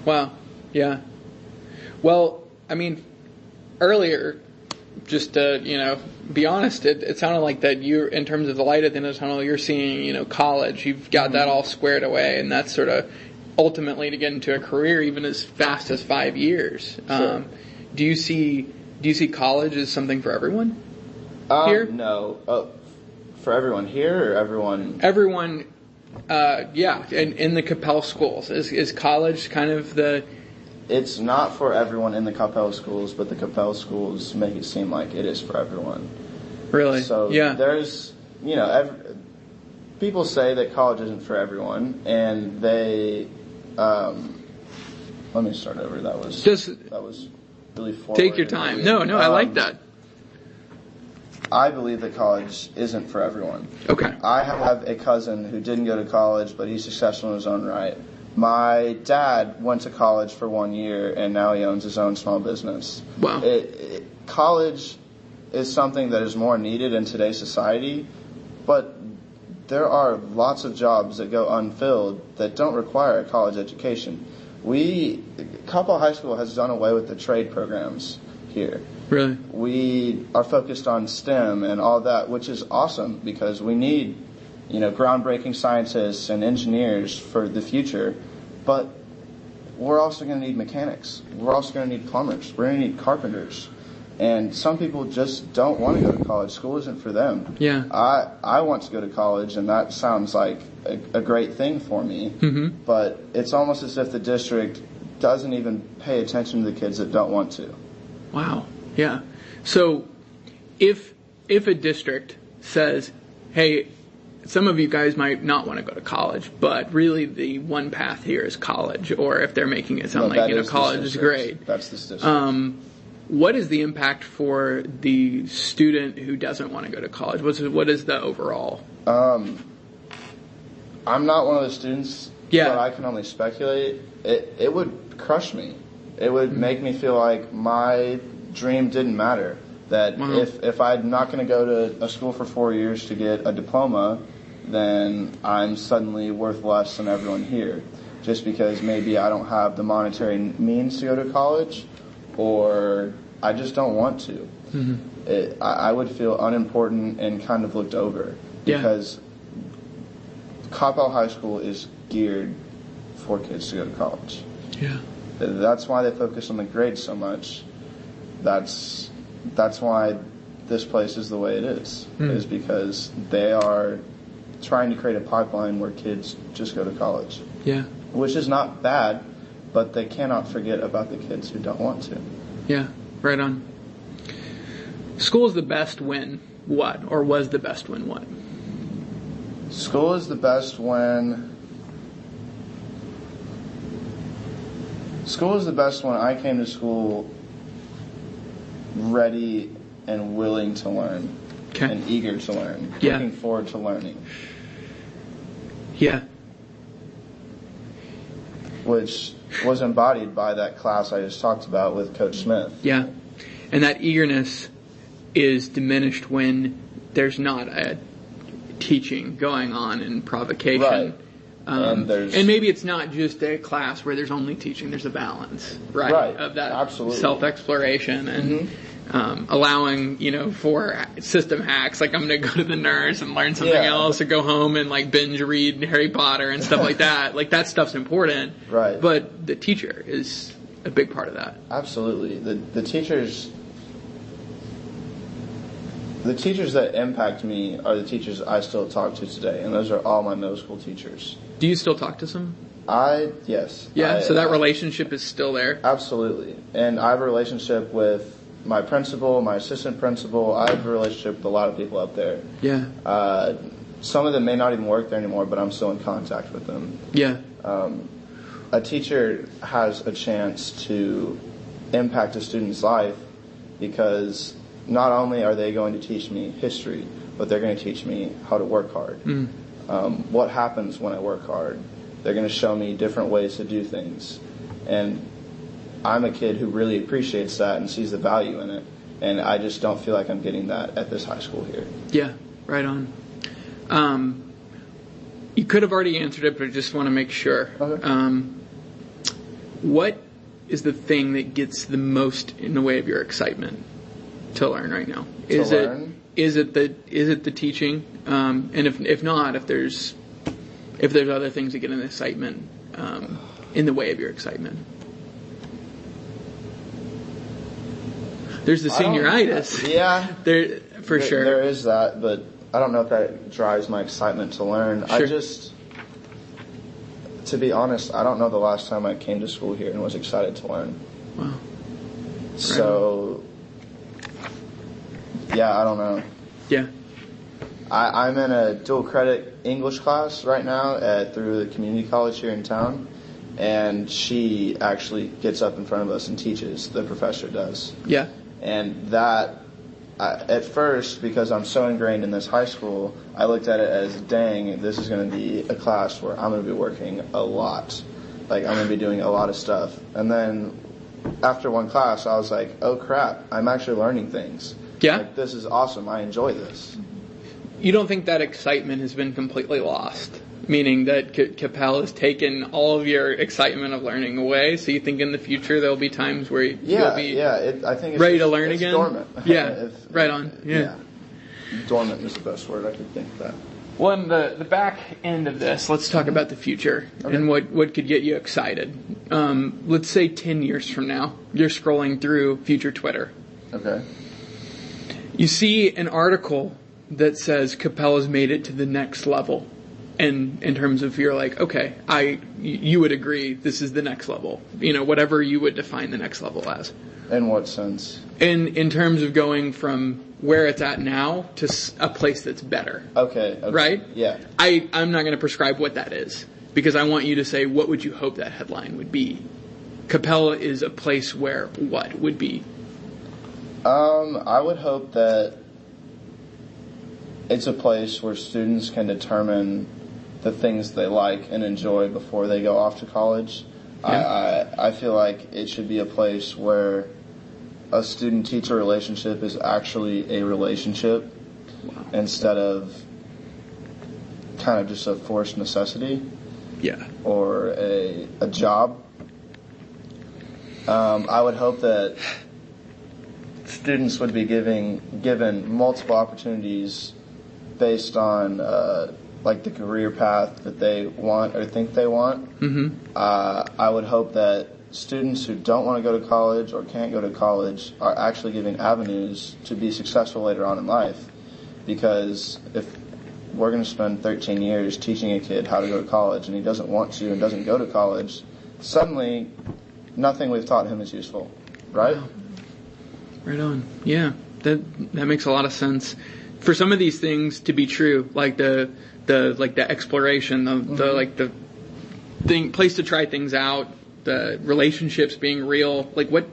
Wow. Yeah. Well, I mean, earlier, just to, be honest, it sounded like that you, in terms of the light at the end of the tunnel, you're seeing, college. You've got that all squared away, and that's sort of ultimately to get into a career even as fast as 5 years. Sure. Do you see college as something for everyone here? No. For everyone here or everyone? Everyone, yeah, in the Capel schools. Is college kind of the... It's not for everyone in the Capel schools, but the Capel schools make it seem like it is for everyone. Really? So yeah. There's, people say that college isn't for everyone, and they, let me start over. That was really forward. Take your time. No, I like that. I believe that college isn't for everyone. Okay. I have a cousin who didn't go to college, but he's successful in his own right. My dad went to college for 1 year, and now he owns his own small business. Wow. College is something that is more needed in today's society, but there are lots of jobs that go unfilled that don't require a college education. Capel High School has done away with the trade programs here. Really? We are focused on STEM and all that, which is awesome because we need, groundbreaking scientists and engineers for the future. But we're also going to need mechanics. We're also going to need plumbers. We're going to need carpenters. And some people just don't want to go to college. School isn't for them. Yeah. I want to go to college, and that sounds like a great thing for me. Mm-hmm. But it's almost as if the district doesn't even pay attention to the kids that don't want to. Wow. Yeah. So if a district says, hey, some of you guys might not want to go to college, but really the one path here is college, or if they're making it sound like college is great. That's the district. What is the impact for the student who doesn't want to go to college? What is the overall? I'm not one of the students, so I can only speculate. It would crush me. It would make me feel like my dream didn't matter. That if I'm not going to go to a school for 4 years to get a diploma, then I'm suddenly worth less than everyone here. Just because maybe I don't have the monetary means to go to college, or I just don't want to. Mm-hmm. I would feel unimportant and kind of looked over. Because Capel High School is geared for kids to go to college. Yeah. That's why they focus on the grades so much. That's why this place is the way it is because they are trying to create a pipeline where kids just go to college. Yeah. Which is not bad, but they cannot forget about the kids who don't want to. Yeah, right on. School is the best when what? Or was the best when what? School is the best when... School is the best when I came to school ready and willing to learn. Okay. And eager to learn. Yeah. Looking forward to learning. Yeah. Which was embodied by that class I just talked about with Coach Smith. Yeah. And that eagerness is diminished when there's not a teaching going on and provocation. Right. And maybe it's not just a class where there's only teaching. There's a balance, right? Of that self-exploration and allowing, for system hacks. Like I'm going to go to the nurse and learn something else, or go home and binge read Harry Potter and stuff like that. Like that stuff's important, right? But the teacher is a big part of that. Absolutely, the teachers. The teachers that impact me are the teachers I still talk to today, and those are all my middle school teachers. Do you still talk to some? Yes. Yeah, so that relationship is still there? Absolutely. And I have a relationship with my principal, my assistant principal. I have a relationship with a lot of people up there. Yeah. Some of them may not even work there anymore, but I'm still in contact with them. Yeah. A teacher has a chance to impact a student's life because not only are they going to teach me history, but they're going to teach me how to work hard. What happens when I work hard. They're going to show me different ways to do things. And I'm a kid who really appreciates that and sees the value in it. And I just don't feel like I'm getting that at this high school here. Yeah, right on. You could have already answered it, but I just want to make sure. Okay. What is the thing that gets the most in the way of your excitement to learn right now? Is it the teaching? And if not, if there's other things that get an excitement in the way of your excitement. There's the senioritis. Yeah. Sure. There is that, but I don't know if that drives my excitement to learn. Sure. To be honest, I don't know the last time I came to school here and was excited to learn. Wow. So, yeah, I don't know. Yeah. I'm in a dual credit English class right now through the community college here in town, and she actually gets up in front of us and teaches. The professor does. Yeah. And that, at first, because I'm so ingrained in this high school, I looked at it as, dang, this is going to be a class where I'm going to be working a lot. Like, I'm going to be doing a lot of stuff. And then after one class, I was like, oh, crap, I'm actually learning things. Yeah. Like, this is awesome. I enjoy this. You don't think that excitement has been completely lost? Meaning that Capel has taken all of your excitement of learning away, so you think in the future there'll be times where you'll be I think it's ready to learn again? Dormant. Yeah, right on. Yeah. Dormant is the best word I could think of that. Well, in the back end of this, let's talk about the future and what could get you excited. Let's say 10 years from now, you're scrolling through future Twitter. Okay. You see an article that says Capel has made it to the next level. And in terms of you're like, okay, you would agree this is the next level. Whatever you would define the next level as. In what sense? In terms of going from where it's at now to a place that's better. Okay. Right? Yeah. I'm not going to prescribe what that is because I want you to say what would you hope that headline would be. Capella is a place where what would be? I would hope that it's a place where students can determine the things they like and enjoy before they go off to college. Yeah. I feel like it should be a place where a student-teacher relationship is actually a relationship instead of kind of just a forced necessity. Yeah. Or a job. I would hope that students would be given multiple opportunities based on like the career path that they want or think they want. Mm-hmm. I would hope that students who don't want to go to college or can't go to college are actually given avenues to be successful later on in life. Because if we're going to spend 13 years teaching a kid how to go to college and he doesn't want to and doesn't go to college, suddenly nothing we've taught him is useful, right? Wow. Right on. Yeah, that makes a lot of sense. For some of these things to be true, like the exploration, the place to try things out, the relationships being real, like what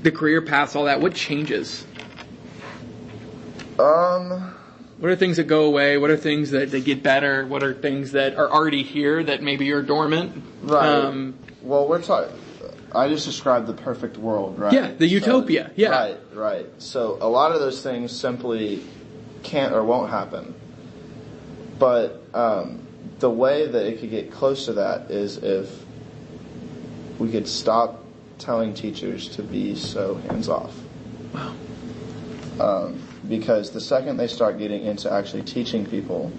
the career paths, all that, what changes? What are things that go away? What are things that get better? What are things that are already here that maybe are dormant? Right. Well, we're talking. I just described the perfect world, right? Yeah, the utopia. Yeah. Right. So a lot of those things simply can't or won't happen. But the way that it could get close to that is if we could stop telling teachers to be so hands-off. Wow. Because the second they start getting into actually teaching people,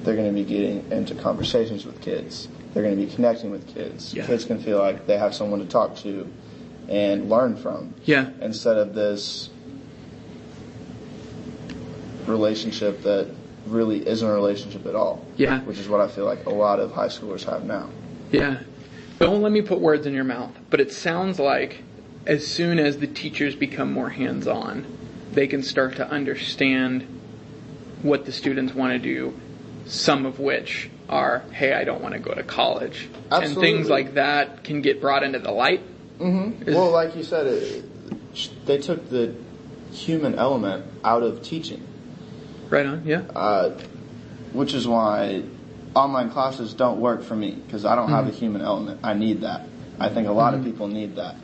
they're going to be getting into conversations with kids. They're going to be connecting with kids. Yeah. Kids can feel like they have someone to talk to and learn from. Yeah. Instead of this relationship that really isn't a relationship at all. Yeah. Which is what I feel like a lot of high schoolers have now. Yeah. Don't let me put words in your mouth, but it sounds like as soon as the teachers become more hands-on, they can start to understand what the students want to do, some of which are, hey, I don't want to go to college. Absolutely. And things like that can get brought into the light. Mm-hmm. Well, like you said, they took the human element out of teaching. Right on, yeah. Which is why online classes don't work for me, because I don't have a human element. I need that. I think a lot of people need that.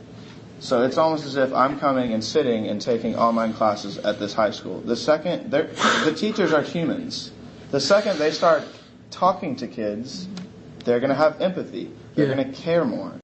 So it's almost as if I'm coming and sitting and taking online classes at this high school. The second, the teachers are humans. The second they start talking to kids, they're going to have empathy. They're going to care more.